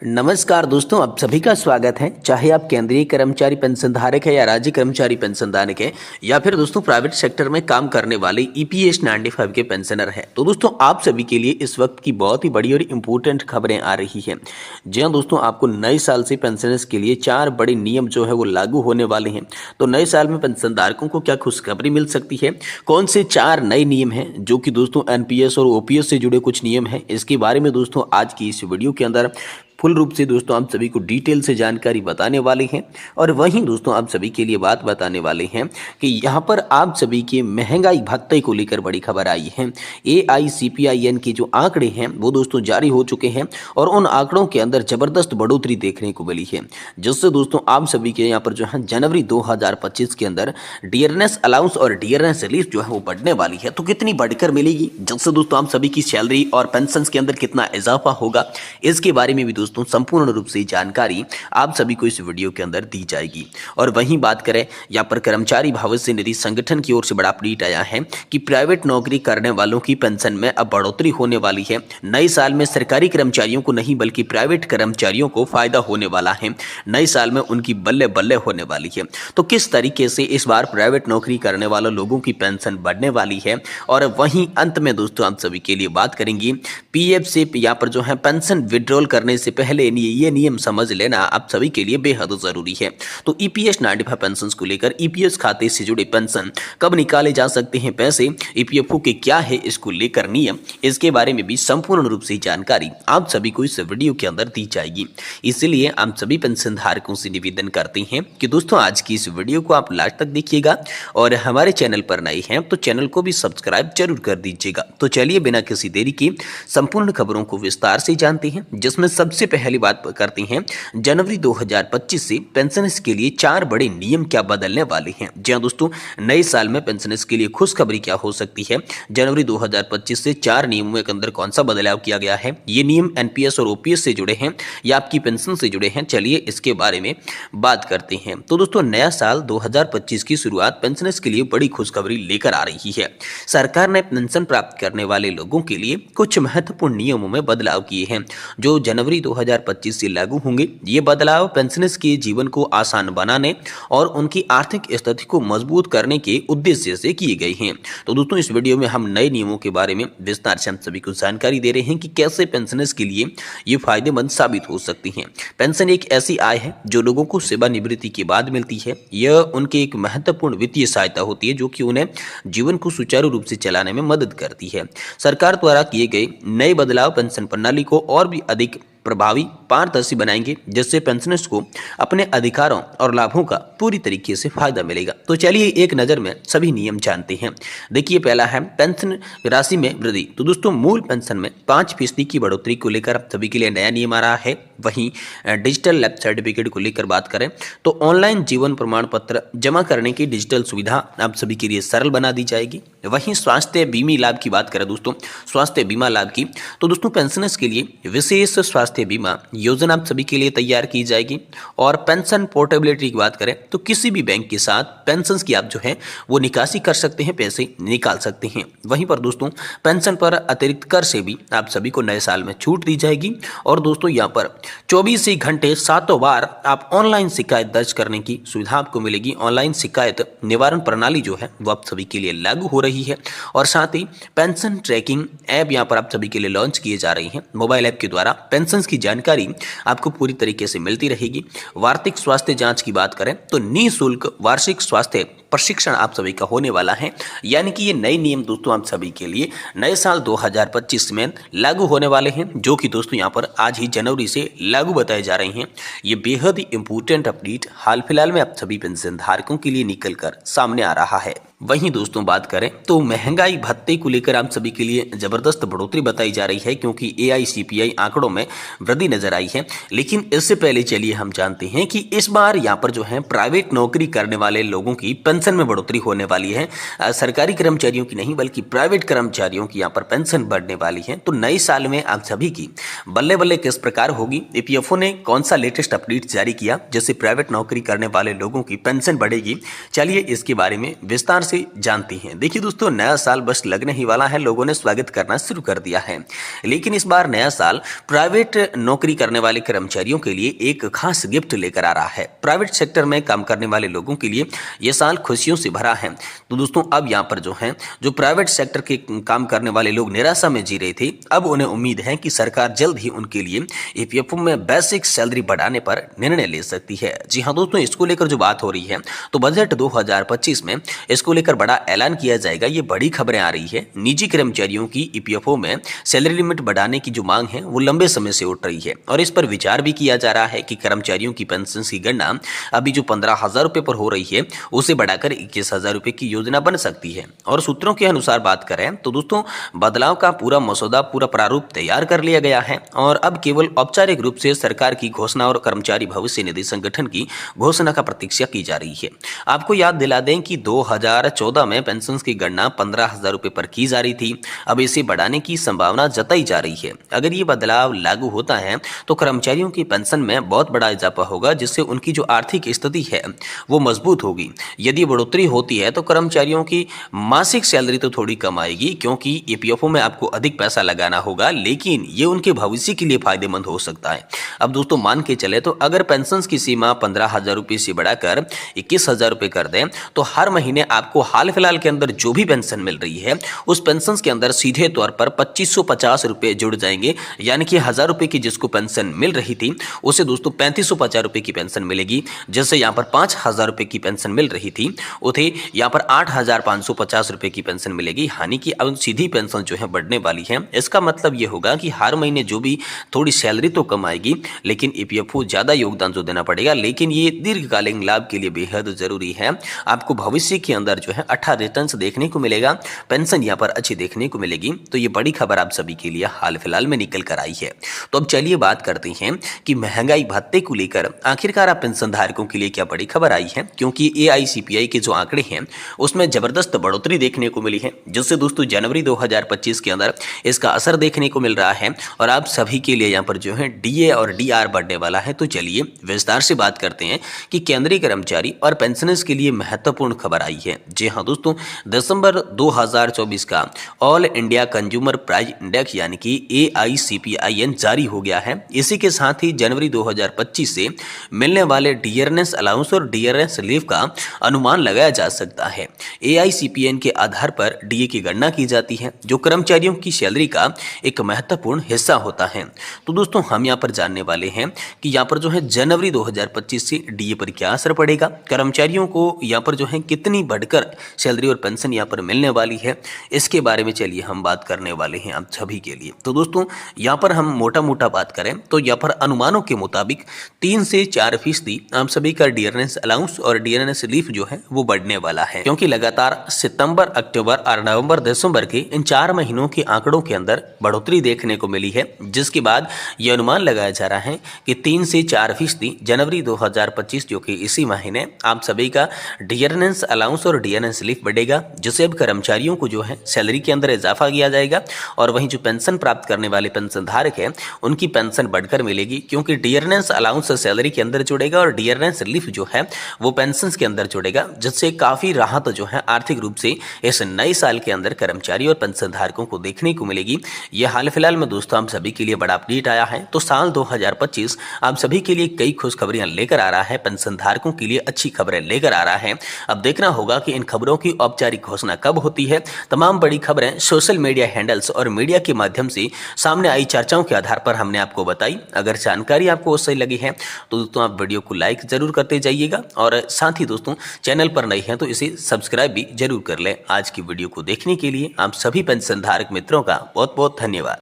नमस्कार दोस्तों, आप सभी का स्वागत है। चाहे आप केंद्रीय कर्मचारी पेंशन धारक है या राज्य कर्मचारी पेंशन धारक है या फिर दोस्तों प्राइवेट सेक्टर में काम करने वाले ईपीएस 95 के पेंशनर हैं, तो दोस्तों आप सभी के लिए इस वक्त की बहुत ही बड़ी और इम्पोर्टेंट खबरें आ रही हैं। जी हाँ दोस्तों, आपको नए साल से पेंशनर्स के लिए 4 बड़े नियम जो है वो लागू होने वाले हैं। तो नए साल में पेंशन धारकों को क्या खुशखबरी मिल सकती है, कौन से 4 नए नियम हैं जो कि दोस्तों एनपीएस और ओपीएस से जुड़े कुछ नियम हैं, इसके बारे में दोस्तों आज की इस वीडियो के अंदर फुल रूप से दोस्तों आप सभी को डिटेल से जानकारी बताने वाले हैं। और वहीं दोस्तों आप सभी के लिए बात बताने वाले हैं कि यहाँ पर आप सभी के महंगाई भत्ते को लेकर बड़ी खबर आई है। एआईसीपीआईएन के जो आंकड़े हैं वो दोस्तों जारी हो चुके हैं और उन आंकड़ों के अंदर जबरदस्त बढ़ोतरी देखने को मिली है, जिससे दोस्तों आप सभी के यहाँ पर जो है जनवरी 2025 के अंदर डियरनेस अलाउंस और डियरनेस रिलीफ जो है वो बढ़ने वाली है। तो कितनी बढ़कर मिलेगी, जिससे दोस्तों आप सभी की सैलरी और पेंशन के अंदर कितना इजाफा होगा, इसके बारे में भी दोस्तों संपूर्ण रूप से जानकारी आप सभी को इस वीडियो के अंदर दी जाएगी। और वहीं बात करें, यहाँ पर कर्मचारी भविष्य निधि संगठन की ओर से बड़ा अपडेट आया है कि प्राइवेट नौकरी करने वालों की पेंशन में अब बढ़ोतरी होने वाली है। नए साल में सरकारी कर्मचारियों को नहीं बल्कि प्राइवेट कर्मचारियों को फायदा होने वाला है। नए साल में उनकी बल्ले बल्ले होने वाली है। तो किस तरीके से इस बार प्राइवेट नौकरी करने वाले लोगों की पेंशन बढ़ने वाली है, और वहीं अंत में दोस्तों आप सभी के लिए बात करेंगे पीएफ से यहाँ पर जो है पेंशन विड्रॉल करने से पहले ये नियम समझ लेना आप सभी के लिए बेहद जरूरी है। तो ईपीएस 95 पेंशन को लेकर ईपीएस खाते से जुड़े पेंशन कब निकाले जा सकते हैं पैसे, ईपीएफओ के क्या है इसको लेकर नियम, इसके बारे में भी संपूर्ण रूप से जानकारी आप सभी को इस वीडियो के अंदर दी जाएगी। इसलिए हम सभी पेंशन धारकों से निवेदन करते हैं कि दोस्तों आज की इस वीडियो को आप लास्ट तक देखिएगा और हमारे चैनल पर नए हैं तो चैनल को भी सब्सक्राइब जरूर कर दीजिएगा। तो चलिए बिना किसी देरी के संपूर्ण खबरों को विस्तार से जानते हैं, जिसमें सबसे पहली बात करते हैं जनवरी 2025 से पेंशनर्स के लिए 4 बड़े नियम क्या बदलने वाले हैं। जी हां दोस्तों, नए साल में पेंशनर्स के लिए खुशखबरी क्या हो सकती है। जनवरी 2025 से 4 नियमों के अंदर कौन सा बदलाव किया गया है, ये नियम एनपीएस और ओपीएस से जुड़े हैं या आपकी पेंशन से जुड़े हैं, चलिए इसके बारे में बात करते हैं। तो दोस्तों नया साल 2025 की शुरुआत पेंशनर्स के लिए बड़ी खुशखबरी लेकर आ रही है। सरकार ने पेंशन प्राप्त करने वाले लोगों के लिए कुछ महत्वपूर्ण नियमों में बदलाव किए हैं जो जनवरी 2025 से लागू होंगे। ये बदलाव पेंशनर्स के जीवन को आसान बनाने और उनकी आर्थिक स्थिति को मजबूत करने के उद्देश्य से किए गए हैं। तो दोस्तों इस वीडियो में हम नए नियमों के बारे में विस्तार से हम सभी को जानकारी दे रहे हैं कि कैसे पेंशनर्स के लिए ये फायदेमंद साबित हो सकती हैं। पेंशन एक ऐसी आय है जो लोगों को सेवानिवृत्ति के बाद मिलती है। यह उनके एक महत्वपूर्ण वित्तीय सहायता होती है जो कि उन्हें जीवन को सुचारू रूप से चलाने में मदद करती है। सरकार द्वारा किए गए नए बदलाव पेंशन प्रणाली को और भी अधिक प्रभावी पारदर्शी बनाएंगे, जिससे पेंशनर्स को अपने अधिकारों और लाभों का पूरी तरीके से फायदा मिलेगा। तो चलिए एक नज़र में सभी नियम जानते हैं। देखिए पहला है पेंशन राशि में वृद्धि। तो दोस्तों मूल पेंशन में 5% की बढ़ोतरी को लेकर आप सभी के लिए नया नियम आ रहा है। वहीं डिजिटल लैब सर्टिफिकेट को लेकर बात करें तो ऑनलाइन जीवन प्रमाण पत्र जमा करने की डिजिटल सुविधा आप सभी के लिए सरल बना दी जाएगी। वहीं स्वास्थ्य बीमा लाभ की बात करें दोस्तों, स्वास्थ्य बीमा लाभ की, तो दोस्तों पेंशनर्स के लिए विशेष स्वास्थ्य बीमा योजना आप सभी के लिए तैयार की जाएगी। और पेंशन पोर्टेबिलिटी की बात करें तो किसी भी बैंक के साथ पेंशन की आप जो है वो निकासी कर सकते हैं, पैसे निकाल सकते हैं। वहीं पर दोस्तों पेंशन पर अतिरिक्त कर से भी आप सभी को नए साल में छूट दी जाएगी। और दोस्तों यहाँ पर 24 ही घंटे 7 बार आप ऑनलाइन शिकायत दर्ज करने की सुविधा आपको मिलेगी। ऑनलाइन शिकायत निवारण प्रणाली जो है वो आप सभी के लिए लागू हो रही है। और साथ ही पेंशन ट्रैकिंग ऐप यहाँ पर आप सभी के लिए लॉन्च किए जा रही हैं। मोबाइल ऐप के द्वारा पेंशन की जानकारी आपको पूरी तरीके से मिलती रहेगी। वार्षिक स्वास्थ्य जांच की बात करें तो निःशुल्क वार्षिक स्वास्थ्य प्रशिक्षण आप सभी का होने वाला है। यानी कि ये नए नियम दोस्तों आप सभी के लिए नए साल 2025 में लागू होने वाले हैं, जो कि दोस्तों यहाँ पर आज ही जनवरी से लागू बताए जा रहे हैं। ये बेहद ही इंपॉर्टेंट अपडेट हाल फिलहाल में आप सभी पेंशन धारकों के लिए निकल कर सामने आ रहा है। वहीं दोस्तों बात करें तो महंगाई भत्ते को लेकर आप सभी के लिए जबरदस्त बढ़ोतरी बताई जा रही है, क्योंकि एआईसीपीआई आंकड़ों में वृद्धि नजर आई है। लेकिन इससे पहले चलिए हम जानते हैं कि इस बार यहाँ पर जो है प्राइवेट नौकरी करने वाले लोगों की पेंशन में बढ़ोतरी होने वाली है। सरकारी कर्मचारियों की नहीं बल्कि प्राइवेट कर्मचारियों की यहाँ पर पेंशन बढ़ने वाली है। तो नए साल में आप सभी की बल्ले बल्ले किस प्रकार होगी, ईपीएफओ ने कौन सा लेटेस्ट अपडेट जारी किया जिससे प्राइवेट नौकरी करने वाले लोगों की पेंशन बढ़ेगी, चलिए इसके बारे में विस्तार से जानती हैं। देखिए दोस्तों, नया साल बस लगने ही वाला है, लोगों ने स्वागत करना शुरू कर दिया है। लेकिन इस बार नया साल प्राइवेट नौकरी करने वाले कर्मचारियों के लिए एक खास गिफ्ट लेकर आ रहा है। प्राइवेट सेक्टर में काम करने वाले लोगों के लिए यह साल खुशियों से भरा है। तो दोस्तों, अब यहाँ पर जो प्राइवेट सेक्टर के काम करने वाले लोग निराशा में जी रहे थे, अब उन्हें उम्मीद है कि सरकार जल्द ही उनके लिए ईपीएफओ में बेसिक सैलरी बढ़ाने पर निर्णय ले सकती है। जी हाँ दोस्तों, इसको लेकर जो बात हो रही है, तो बजट 2025 में इसको लेकर बड़ा ऐलान किया जाएगा। ये बड़ी खबरें आ रही है। निजी कर्मचारियों की ईपीएफओ में सैलरी लिमिट बढ़ाने की जो मांग है वो लंबे समय से उठ रही है और इस पर विचार भी किया जा रहा है कि कर्मचारियों की पेंशन की गणना अभी जो 15,000 रुपए पर हो रही है उसे बढ़ाकर 21,000 रुपए की योजना बन सकती है। और सूत्रों के अनुसार बात करें तो दोस्तों, बदलाव का पूरा मसौदा, पूरा प्रारूप तैयार कर लिया गया है और अब केवल औपचारिक रूप से सरकार की घोषणा और कर्मचारी भविष्य निधि संगठन की घोषणा का प्रतीक्षा की जा रही है। आपको याद दिला दें कि 2014 में पेंशन की गणना 15,000 रुपए पर की जा रही थी। अब इसे बढ़ाने की संभावना जताई जा रही है। अगर ये बदलाव लागू होता है तो कर्मचारियों की पेंशन में बहुत बड़ा इजाफा होगा, जिससे उनकी जो आर्थिक स्थिति है वो मजबूत होगी। यदि बढ़ोतरी होती है तो कर्मचारियों की मासिक सैलरी तो थोड़ी कम आएगी, क्योंकि ईपीएफओ में आपको अधिक पैसा लगाना होगा, लेकिन ये उनके भविष्य के लिए फायदेमंद हो सकता है। अब दोस्तों, मान के चले तो अगर पेंशन की सीमा 15,000 रुपये से बढ़ाकर 21,000 रुपये कर दें तो हर महीने आपको हाल फिलहाल के अंदर जो भी पेंशन मिल रही है उस पेंशन के अंदर सीधे तौर पर 2,550 रुपये जुड़ जाएंगे। यानी कि 1,000 रुपये की जिसको पेंशन मिल रही थी उसे दोस्तों 3,550 रुपये की पेंशन मिलेगी। जैसे यहाँ पर 5,000 रुपये की पेंशन मिल रही थी, उसे यहाँ पर 8,550 रुपये की पेंशन मिलेगी। यानी कि अब सीधी पेंशन जो है बढ़ने वाली है। इसका मतलब ये होगा कि हर महीने जो भी थोड़ी सैलरी तो कम आएगी, लेकिन ईपीएफओ ज्यादा योगदान जो देना पड़ेगा। लेकिन ये दीर्घकालीन लाभ के लिए बेहद जरूरी है। आपको भविष्य के अंदर जो है अच्छा रिटर्न्स देखने को मिलेगा, पेंशन यहाँ पर अच्छी देखने को मिलेगी। तो ये बड़ी खबर आप सभी के लिए हाल फिलहाल में निकल कर आई है। तो अब चलिए बात करते हैं कि महंगाई भत्ते को लेकर आखिरकार आप पेंशन धारकों के लिए क्या बड़ी खबर आई है, क्योंकि एआईसीपीआई के जो आंकड़े हैं उसमें जबरदस्त बढ़ोतरी देखने को मिली है, जिससे दोस्तों जनवरी 2025 के अंदर इसका असर देखने को मिल रहा है और आप सभी के लिए यहाँ पर जो है डीए और डीआर बढ़ने वाला है। तो चलिए विस्तार से बात करते हैं कि केंद्रीय कर्मचारी और पेंशनर्स के लिए महत्वपूर्ण खबर आई है। जी हाँ दोस्तों, दिसंबर 2024 का all India consumer price index यानी कि एआईसीपीआईएन जारी हो गया है। इसी के साथ ही जनवरी 2025 से मिलने वाले डियरनेस अलाउंस और डियरनेस लीव का अनुमान लगाया जा सकता है। एआईसीपीएन के आधार पर डीए की गणना की जाती है, जो कर्मचारियों की सैलरी का एक महत्वपूर्ण हिस्सा होता है। तो दोस्तों, हम यहाँ पर जानने वाले हैं कि यहाँ पर जो है जनवरी 2025 से डीए पर क्या असर पड़ेगा, कर्मचारियों को यहाँ पर जो है कितनी बढ़कर सैलरी और पेंशन यहाँ पर मिलने वाली है, इसके बारे में चलिए हम बात करने वाले हैं आप सभी के लिए। तो दोस्तों, यहाँ पर हम मोटा मोटा बात करें तो यहाँ पर अनुमानों के मुताबिक 3 से 4% आप सभी का डियरनेस अलाउंस और डियरनेस लीव जो है वो बढ़ने वाला है, क्योंकि लगातार सितंबर, अक्टूबर और नवंबर, दिसंबर के इन 4 महीनों के आंकड़ों के अंदर बढ़ोतरी देखने को मिली है, जिसके बाद यह अनुमान लगाया जा रहा है कि 3 से 4% जनवरी 2025 जो कि इसी महीने आप सभी का डियरनेस अलाउंस और डियरनेस लीव बढ़ेगा, जिससे अब कर्मचारियों को जो है सैलरी के अंदर इजाफा किया जाएगा और वहीं जो पेंशन प्राप्त करने वाले पेंशन धारक है उनकी पेंशन बढ़कर मिलेगी, क्योंकि डियरनेस अलाउंस सैलरी के अंदर जुड़ेगा और डियरनेस लीव जो है वो पेंशन के अंदर जुड़ेगा, जिससे काफी राहत जो है आर्थिक रूप से इस नए साल के अंदर कर्मचारी और पेंशन धारकों को देखने को मिलेगी। यह हाल फिलहाल में दोस्तों आप सभी के लिए बड़ा अपडेट आया है। तो साल 2025 आप सभी के लिए कई खुशखबरियां लेकर आ रहा है, पेंशन धारकों के लिए अच्छी खबरें लेकर आ रहा है। अब देखना होगा कि इन खबरों की औपचारिक घोषणा कब होती है। तमाम बड़ी खबरें सोशल मीडिया हैंडल्स और मीडिया के माध्यम से सामने आई चर्चाओं के आधार पर हमने आपको बताई। अगर जानकारी आपको सही लगी है तो दोस्तों आप वीडियो को लाइक जरूर करते जाइएगा और साथ ही दोस्तों चैनल पर नए हैं तो इसे सब्सक्राइब भी जरूर कर लें। आज की वीडियो को देखने के लिए आप सभी पेंशन धारक मित्रों का बहुत बहुत धन्यवाद।